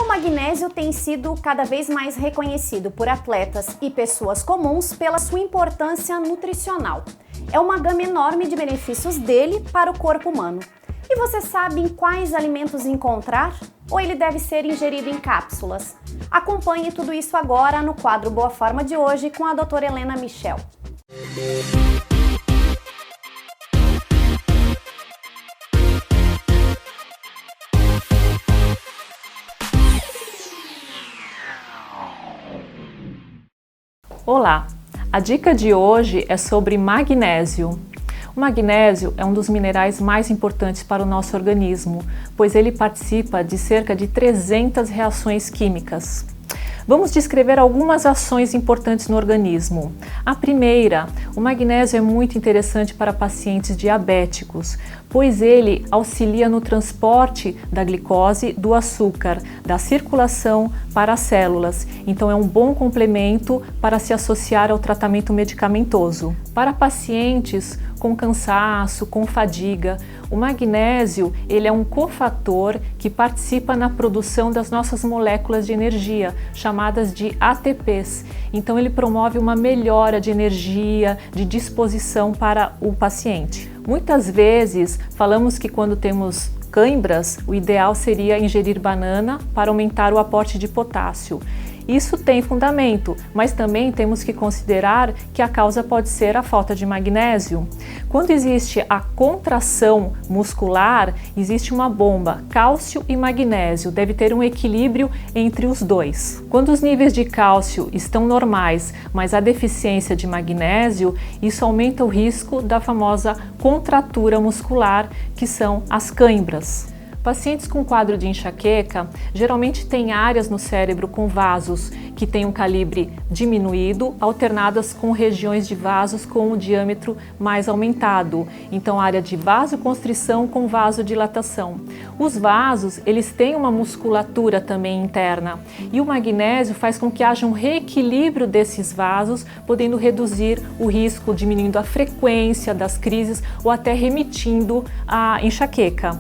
O magnésio tem sido cada vez mais reconhecido por atletas e pessoas comuns pela sua importância nutricional. É uma gama enorme de benefícios dele para o corpo humano. E você sabe em quais alimentos encontrar? Ou ele deve ser ingerido em cápsulas? Acompanhe tudo isso agora no quadro Boa Forma de hoje com a doutora Helena Michel. Olá! A dica de hoje é sobre magnésio. O magnésio é um dos minerais mais importantes para o nosso organismo, pois ele participa de cerca de 300 reações químicas. Vamos descrever algumas ações importantes no organismo. A primeira, o magnésio é muito interessante para pacientes diabéticos, pois ele auxilia no transporte da glicose, do açúcar, da circulação para as células. Então é um bom complemento para se associar ao tratamento medicamentoso. Para pacientes com cansaço, com fadiga, o magnésio ele é um cofator que participa na produção das nossas moléculas de energia, chamadas de ATPs. Então ele promove uma melhora de energia, de disposição para o paciente. Muitas vezes falamos que quando temos cãibras, o ideal seria ingerir banana para aumentar o aporte de potássio. Isso tem fundamento, mas também temos que considerar que a causa pode ser a falta de magnésio. Quando existe a contração muscular, existe uma bomba, cálcio e magnésio, deve ter um equilíbrio entre os dois. Quando os níveis de cálcio estão normais, mas há deficiência de magnésio, isso aumenta o risco da famosa contratura muscular, que são as cãibras. Pacientes com quadro de enxaqueca geralmente têm áreas no cérebro com vasos que têm um calibre diminuído, alternadas com regiões de vasos com o diâmetro mais aumentado. Então, área de vasoconstrição com vasodilatação. Os vasos, eles têm uma musculatura também interna e o magnésio faz com que haja um reequilíbrio desses vasos, podendo reduzir o risco, diminuindo a frequência das crises ou até remitindo à enxaqueca.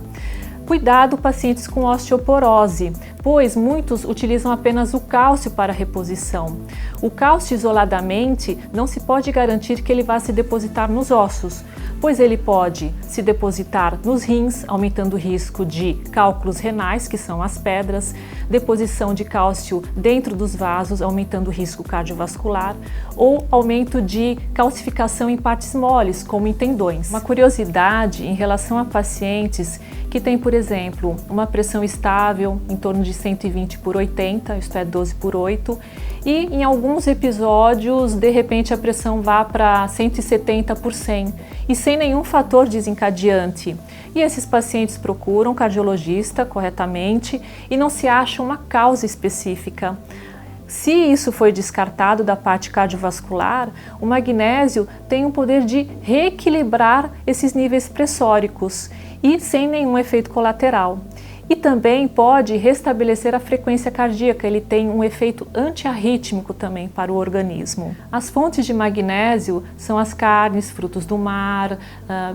Cuidado, pacientes com osteoporose, pois muitos utilizam apenas o cálcio para reposição. O cálcio isoladamente não se pode garantir que ele vá se depositar nos ossos, pois ele pode se depositar nos rins, aumentando o risco de cálculos renais, que são as pedras, deposição de cálcio dentro dos vasos, aumentando o risco cardiovascular, ou aumento de calcificação em partes moles, como em tendões. Uma curiosidade em relação a pacientes que têm, por exemplo, uma pressão estável em torno de 120/80, isto é 12/8, e em alguns episódios, de repente, a pressão vá para 170/100 e sem nenhum fator desencadeante. E esses pacientes procuram cardiologista corretamente e não se acha uma causa específica. Se isso foi descartado da parte cardiovascular, o magnésio tem o poder de reequilibrar esses níveis pressóricos e sem nenhum efeito colateral. E também pode restabelecer a frequência cardíaca, ele tem um efeito antiarrítmico também para o organismo. As fontes de magnésio são as carnes, frutos do mar,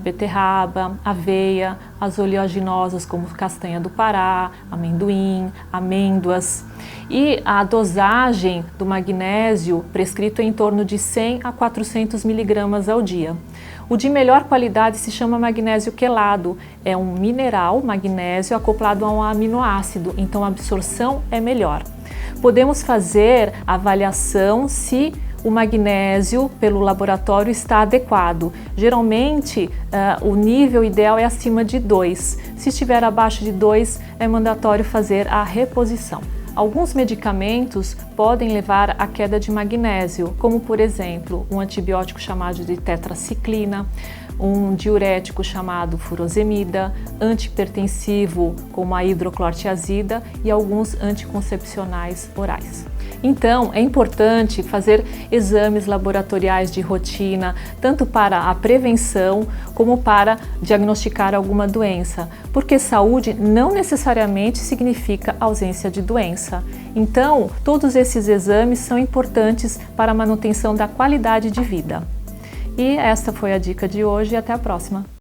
beterraba, aveia, as oleaginosas como castanha do Pará, amendoim, amêndoas. E a dosagem do magnésio prescrito é em torno de 100 a 400 miligramas ao dia. O de melhor qualidade se chama magnésio quelado, é um mineral magnésio acoplado a um aminoácido, então a absorção é melhor. Podemos fazer a avaliação se o magnésio pelo laboratório está adequado. Geralmente o nível ideal é acima de 2, se estiver abaixo de 2 é mandatório fazer a reposição. Alguns medicamentos podem levar à queda de magnésio, como por exemplo, um antibiótico chamado de tetraciclina, um diurético chamado furosemida, antihipertensivo como a hidroclorotiazida e alguns anticoncepcionais orais. Então, é importante fazer exames laboratoriais de rotina, tanto para a prevenção como para diagnosticar alguma doença, porque saúde não necessariamente significa ausência de doença. Então, todos esses exames são importantes para a manutenção da qualidade de vida. E esta foi a dica de hoje e até a próxima.